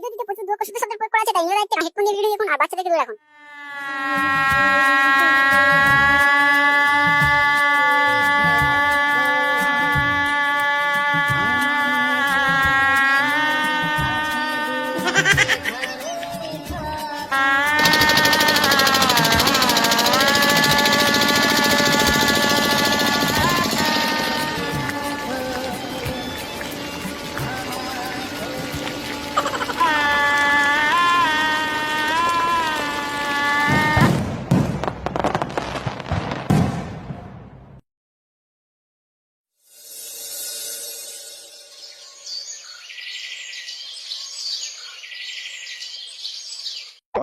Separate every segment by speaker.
Speaker 1: Video দিতে প্রচুর দুঃখ শুধু শব্দ প্রয়োগ করা আছে, তাই এরা একটা হেডফোন দিয়ে ভিডিও দেখুন আর বাচ্চাদেরকে দূরে রাখুন।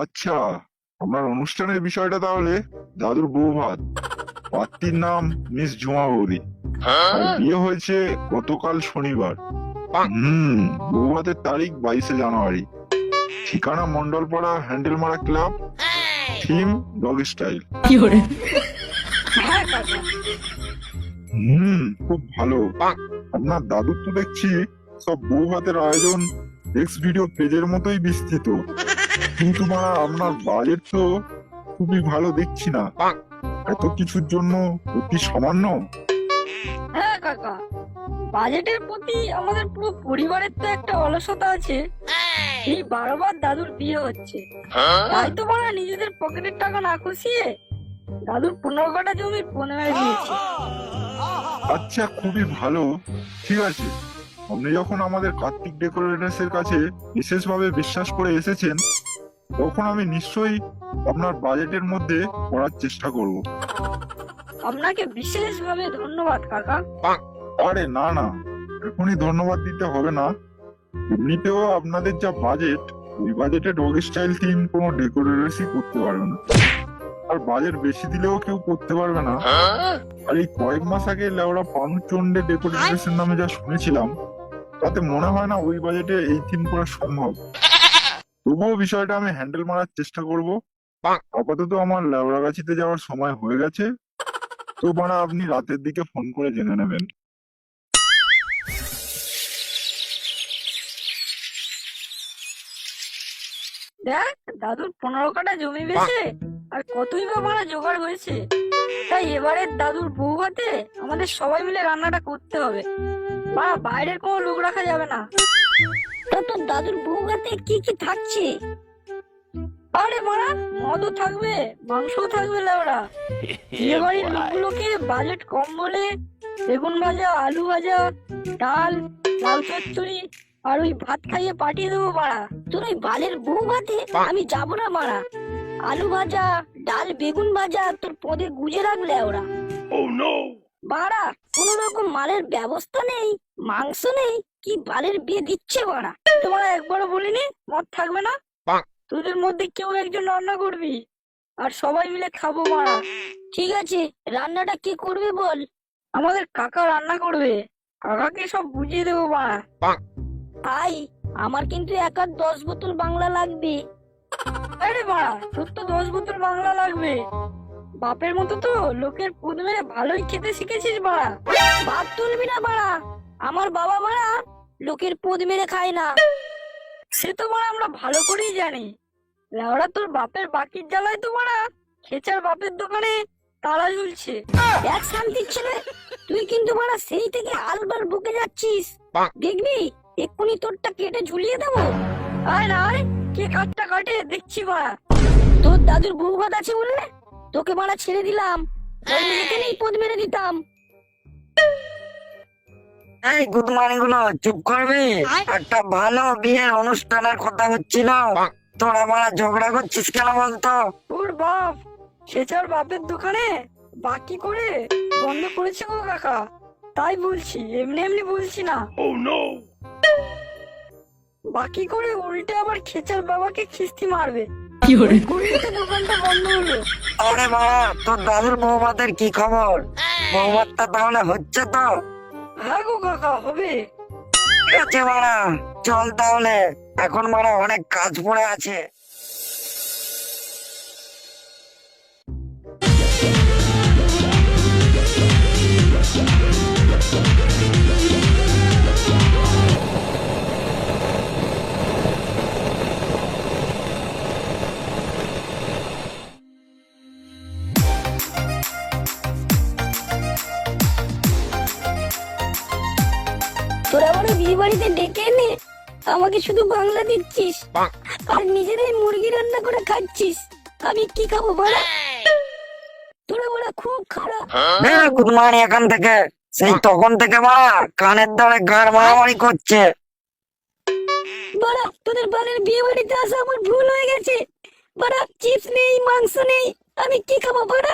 Speaker 2: আচ্ছা, আমার অনুষ্ঠানের বিষয়টা তাহলে দাদুর বউ ভাত। পাত্রীর নাম মিস ঝুমা বৌদি, আর বিয়ে হয়েছে গতকাল শনিবার। বউ ভাতের তারিখ 22শে জানুয়ারি। ঠিকানা Mondalpara Handelmara club, theme dog style. খুব ভালো। আপনার দাদুর তো দেখছি সব বউ ভাতের আয়োজন এক্স ভিডিও পেজের মতোই বিস্তৃত, কিন্তু আপনার বাজেট তো খুবই ভালো দেখছি না। এত কিছুর জন্য অতি সামান্য।
Speaker 3: হ্যাঁ কাকা, বাজেটের প্রতি আমাদের পুরো পরিবারের তো একটা অলসতা আছে। এই বারবার দাদুর বিয়ে হচ্ছে, তাই তো আমরা নিজেদের পকেটের টাকা না খুশিয়ে দাদুর 15 কাঠা জমির 15 দিয়েছি।
Speaker 2: আচ্ছা, খুবই ভালো। ঠিক আছে, আপনি যখন আমাদের কার্তিক ডেকোরেটরস এর কাছে বিশেষভাবে বিশ্বাস করে এসেছেন, তখন আমি নিশ্চয়ই আপনার বাজেটের মধ্যে করার চেষ্টা করব।
Speaker 3: আপনাকে বিশেষভাবে ধন্যবাদ কাকা।
Speaker 2: আরে না না, এখনই ধন্যবাদ দিতে হবে না। এমনিতেও আপনাদের যা বাজেট, ওই বাজেটে ডগ স্টাইল থিম কোনো ডেকোরেটরসই করতে পারবে না, আর বাজেট বেশি দিলেও কেউ করতে পারবে না। আর এই কয়েক মাস আগে লেওড়া পানুচন্ডে ডেকোরেটরস এর নামে যা শুনেছিলাম, তাতে মনে হয় না ওই বাজেটে এই থিম করা সম্ভব। তবুও বিষয়টা আমি হ্যান্ডেল মারার চেষ্টা করব। আপাতত আমার লেওড়াগাছিতে যাওয়ার সময় হয়ে গেছে, তো আপনি রাতের দিকে ফোন করে জেনে নেবেন।
Speaker 3: দেখ, দাদুর 15 কাঠা জমি বেচে আর কতই বা মারা জোগাড় হয়েছে। তাই এবারে দাদুর বউ ভাতে আমাদের সবাই মিলে রান্নাটা করতে হবে, বা বাইরের কোনো লোক রাখা যাবে না।
Speaker 1: তো তোর দাদুর বউ ভাতে কি কি থাকছে?
Speaker 3: আরে মারা, মদও থাকবে, মাংসও থাকবে। লেওড়া বিয়ে বাড়ির লোকগুলোকে বাজেট কম বলে বেগুন ভাজা, আলু ভাজা, ডাল, লাল চচ্চড়ি আর ওই ভাত খাইয়ে পাঠিয়ে দেবো মারা।
Speaker 1: তোর ওই বালের বউ ভাতে আমি যাবো না মারা। আলু ভাজা, ডাল, বেগুন ভাজা তোর পদে গুজে রাখলে ওরা বাড়া। কোন রকম মালের ব্যবস্থা নেই, মাংস নেই, কি বালের বিয়ে দিচ্ছে বাড়া।
Speaker 3: তোমার একবারও বলিনি মদ থাকবে না? তোদের মধ্যে কেউ একজন রান্না করবি আর সবাই মিলে খাবো মারা।
Speaker 1: ঠিক আছে, রান্নাটা কে করবে বল?
Speaker 3: আমাদের কাকা রান্না করবে, কাকাকে সব বুঝিয়ে দেবো মারা।
Speaker 1: ভাই, আমার কিন্তু 10 বোতল বাংলা লাগবে।
Speaker 3: আরে মারা, তোর তো 10 বোতল বাংলা লাগবে। বাপের মতো তো লোকের পুদ মেরে ভালোই খেতে শিখেছিস মারা।
Speaker 1: ভাত তুলবি না বাড়া, আমার বাবা মারা লোকের পদ মেরে খায় না।
Speaker 3: সে তো মারা আমরা ভালো করেই জানি। লেওড়া তোর বাপের বাকির জ্বালায় তো মারা খেচার বাপের দোকানে তালা ঝুলছে।
Speaker 1: এক শান্তির ছেলে, তুই কিন্তু বাড়া সেই থেকে আলবার বুকে যাচ্ছিস। দেখবি এক্ষুনি তোরটা কেটে ঝুলিয়ে দেবো।
Speaker 3: আয় না আয়, কে কাটটা কাটে দেখছি মারা।
Speaker 1: তোর দাদুর বউ ভাত আছে বলে তোকে মারা ছেড়ে দিলাম, এখানেই পদ মেরে দিতাম।
Speaker 4: এই গুড মর্নিং গুলো চুপ করবি? একটা ভালো বিয়ের অনুষ্ঠানের কথা হচ্ছিল, তোরা মারা ঝগড়া করছিস কেন বলতো?
Speaker 3: তোর বাপ খেচার বাপের দোকানে বাকি করে বন্ধ করেছে গো কাকা, তাই বলছি, এমনি এমনি বলছি না। বাকি করে উল্টে আবার খেচার বাবাকে খিস্তি মারবে। দোকানটা বন্ধ হলো।
Speaker 4: আরে মারা, তোর দাদুর বৌভাতের কি খবর? বৌভাতটা তাহলে হচ্ছে তো?
Speaker 3: হ্যাঁ গো কাকা, হবে।
Speaker 4: ঠিক আছে মারা, চল তাহলে, এখন মারা অনেক কাজ পড়ে আছে।
Speaker 1: করে বিয়ে বাড়িতে ডেকে এনে আমাকে শুধু বাংলা দিচ্ছিস আর নিজেরাই মুরগি রান্না করে খাচ্ছিস। আমি কি খাবো বাড়া? তোরা বড়া খুব খারাপ।
Speaker 4: গুড মর্নিং এখান থেকে। সেই তখন থেকে বাড়া কানের দ্বারে গাড় মারামারি করছে।
Speaker 1: বাড়া তোদের বালের বিয়ে বাড়িতে আসা আমার ভুল হয়ে গেছে। বাড়া চিপস নেই, মাংস নেই, আমি কি খাবো বাড়া?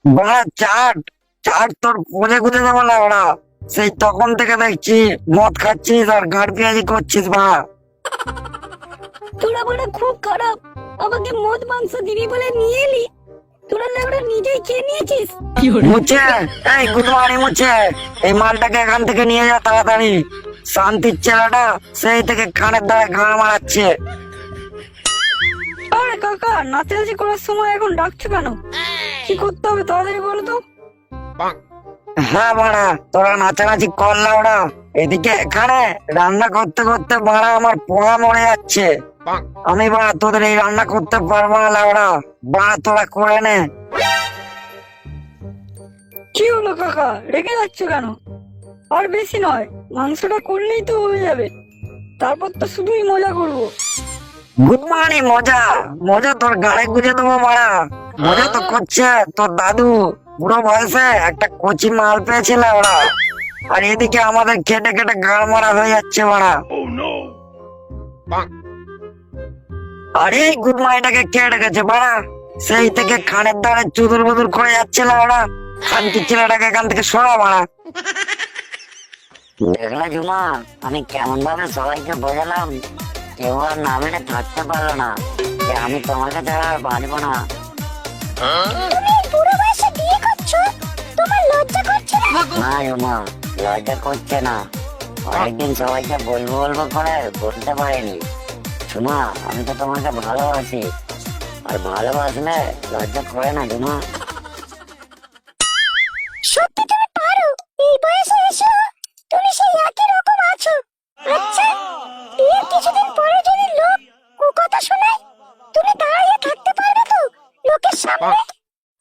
Speaker 4: বাড়া চাট চাট তোর পুজে গুঁজে দেবো না ওরা। সেই তখন থেকে দেখছি মদ খাচ্ছিস আর গাড় পেঁয়াজি করছিস বাড়া।
Speaker 1: তোরা বড়া খুব খারাপ। আমাকে মদ মাংস দিবি বলে নিয়ে এলি, তোরা লেবড়া নিজেই খেয়ে নিয়েছিস।
Speaker 4: মুছে এই গুড মর্নিং মুছে এই মালটাকে এখান থেকে নিয়ে যা তাড়াতাড়ি। শান্তির ছেলেটা সেই থেকে কানের দ্বারা গাড় মারাচ্ছে।
Speaker 3: আরে কাকা, নাচানাচি করার সময় এখন ডাকছো কেন? কি করতে হবে তাড়াতাড়ি বলো তো।
Speaker 4: হ্যাঁ বাড়া তোরা নাচানাচি কর না ওরা। এদিকে এখানে রান্না করতে করতে বাড়া আমার পোড়া মরে যাচ্ছে। আমি বাড়া তোদের এই রান্না করতে পারবো না লাউড়া। বাড়া তোরা করে নে।
Speaker 3: কি হলো কাকা, রেগে যাচ্ছ কেন? আর বেশি নয়, মাংসটা করলেই তো হয়ে যাবে। তারপর তো শুধুই মজা করবো।
Speaker 4: গুড মর্নিং মজা মজা তোর গাড়ে গুঁজে দেবো বাড়া। মজা তো করছে তোর দাদু বুড়ো বয়সে একটা কচি মাল পেয়েছিল ওরা। আর এদিকে আমাদের কেটে কেটে গাড় মারা হয়ে যাচ্ছে বাড়া। আরে গুড মর্নিংটাকে কে ডেকেছে বাড়া? সেই থেকে খানের দ্বারে চুদুর বুদুর করে যাচ্ছিল ওরা। খানকি ছেলেটাকে এখান থেকে সরা বাড়া। দেখলা জুমা, আমি কেমন ভাবে সবাইকে বোঝালাম, কেউ আর না মেনে থাকতে পারলো না যে আমি তোমাকে ছাড়া আর বাঁচবো না।
Speaker 1: বুড়ো বয়সে বিয়ে করছো, তোমার লজ্জা করছে না?
Speaker 4: না জুমা, লজ্জা করছে না। অনেকদিন সবাইকে বলবো বলবো করে বলতে পারিনি। জুমা আমি তো তোমাকে ভালোবাসি, আর ভালোবাসলে লজ্জা করে না জুমা।
Speaker 1: সত্যি তুমি পারো? এই বয়সে এসে তুমি সেই একই রকম আছো। আচ্ছা, বিয়ের কিছুদিন পরে যদি লোক কথা শোনায়, তুমি দাঁড়িয়ে থাকতে পারবে তো লোকের সামনে?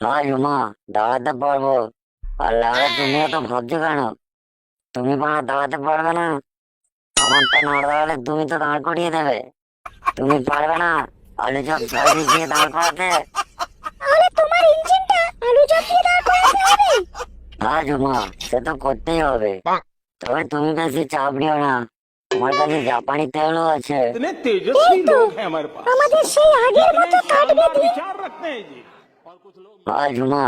Speaker 4: না জুমা, দাঁড়াতে পারবো। আর লাগা তুমিও তো ভাবছো কেন? তুমি বাড়া দাঁড়াতে পারবে না? আমারটা না দাঁড়ালে তুমি তো দাঁড় করিয়ে দেবে। তুমি পারবে না আলু চপ সার্ভিস দিয়ে দাঁড় করাতে?
Speaker 1: আরে তোমার ইঞ্জিনটা আলু চপ দিয়ে দাঁড় করাতে হবে?
Speaker 4: হ্যাঁ জুমা, সে তো করতেই হবে। তবে তুমি বেশি চাপ নিও না, আমার কাছে জাপানি তেলও আছে।
Speaker 5: इतने तेजस्वी लोग हैं हमारे पास।
Speaker 1: আমাদের সেই আগের মতো কাটবে দিন।
Speaker 5: विचार रखते हैं जी। और कुछ लोग
Speaker 4: হ্যাঁ জুমা,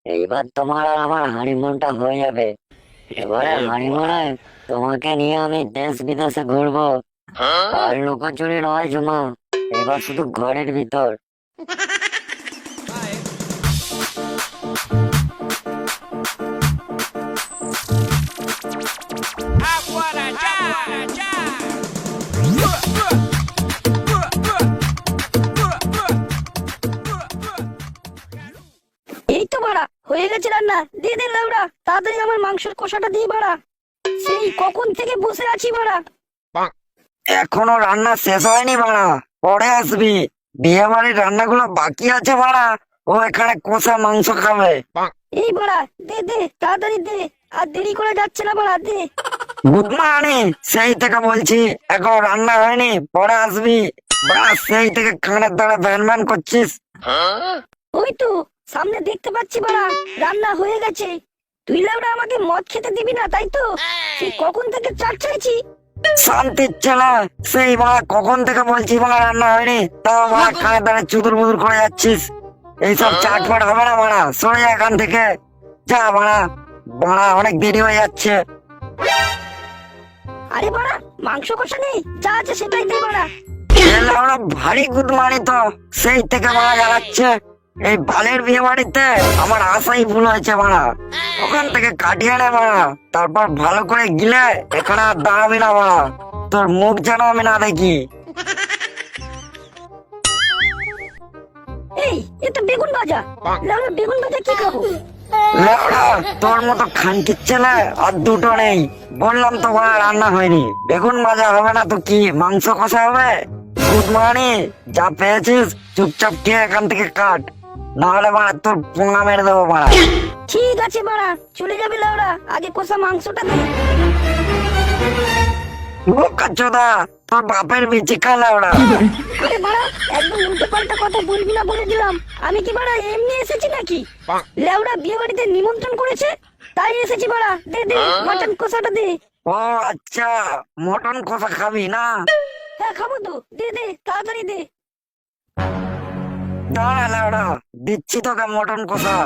Speaker 4: এইবার তোমার আর আমার হানিমুনটা হয়ে যাবে। এবারে হানিমুনে তোমাকে নিয়ে আমি দেশ বিদেশে ঘুরবো। আর লুকোচুরি নয় জুমা, এবার শুধু ঘরের ভিতর।
Speaker 1: এই তো বাড়া হয়ে গেছে রান্না। দিয়ে দে লাউড়া, তাড়াতাড়ি আমার মাংসের কষাটা দিয়ে বাড়া। সেই কখন থেকে বসে আছি বাড়া।
Speaker 4: এখনো রান্না শেষ হয়নি বাড়া, পরে আসবি। বিয়ে বাড়ির রান্নাগুলো বাকি আছে বাড়া। ও এখানে কষা মাংস খাবে।
Speaker 1: এই বাড়া দে দে, তাড়াতাড়ি দে, আর দেরি করে যাচ্ছে না বাড়া, দে।
Speaker 4: গুড মর্নিং, সেই থেকে বলছি এখন রান্না হয়নি, পরে আসবি। বাস সেই থেকে কানের দ্বারা ভ্যান ভ্যান করছিস।
Speaker 1: ওই তো সামনে দেখতে পাচ্ছি বাড়া, রান্না হয়ে গেছে। তুই লাউড়া আমাকে মদ খেতে দিবি না, তাই তো? সেই কখন থেকে চাট চাইছি।
Speaker 4: শান্তির ছেলে, সেই বাড়া কখন থেকে বলছি বাড়া রান্না হয়নি, তাও বাড়া কানের দ্বারা চুদুর বুদুর করে যাচ্ছিস। এইসব চাটপাট হবে না বাড়া, সরে যা এখান থেকে। যা বাড়া, বাড়া অনেক দেরি হয়ে যাচ্ছে।
Speaker 1: আরে বাড়া মাংস কষা নেই, যা আছে সেটাই দে বাড়া।
Speaker 4: আমরা ভারী গুদমানি তো, সেই থেকে বাড়া জ্বালাচ্ছে। এই বালের বিয়ে বাড়িতে আমার আশাই ভুল হয়েছে বাড়া। ওখান থেকে কাটিয়ে নে বাড়া, তারপর ভালো করে গিলে এখানে আর দাঁড়াবি না বাড়া। তোর মুখ যেন আমি না দেখি।
Speaker 1: এই এটা বেগুন ভাজা। লাউড়া বেগুন ভাজা কি খাবো?
Speaker 4: লেওড়া, তোর মতো খানকির ছেলে আর দুটো নেই। বললাম তো বাড়া রান্না হয়নি। বেগুন ভাজা হবে না তো কি, মাংস কষা হবে। গুড মর্নিং, যা পেয়েছিস চুপচাপ খেয়ে এখান থেকে কাট, নাহলে বাড়া তোর পোঙা মেরে দেবো বাড়া।
Speaker 1: ঠিক আছে বাড়া, চলে যাবি লাউড়া, আগে কষা মাংসটা দে।
Speaker 4: বোকাচোদা, তোর বাপের বিচি খালা ওরা।
Speaker 1: আরে বাড়া, একদম উল্টো পাল্টা কথা বলবি না বলে দিলাম। আমি কি বাড়া এমনি এসেছি নাকি? লেওড়া বিয়ে বাড়িতে নিমন্ত্রণ করেছে, তাই এসেছি বাড়া। দে দে মাটন কষাটা দে।
Speaker 4: ও আচ্ছা, মটন কষা খাবি না?
Speaker 1: হ্যাঁ খাবো তো, দে দে তাড়াতাড়ি দে।
Speaker 4: দাঁড়া লাউড়া, দিচ্ছি তোকে মটন কষা।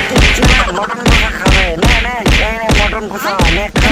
Speaker 4: দিচ্ছি না, মটন কষা খাবে। নে নে, এই নে মটন কষা, নে খা।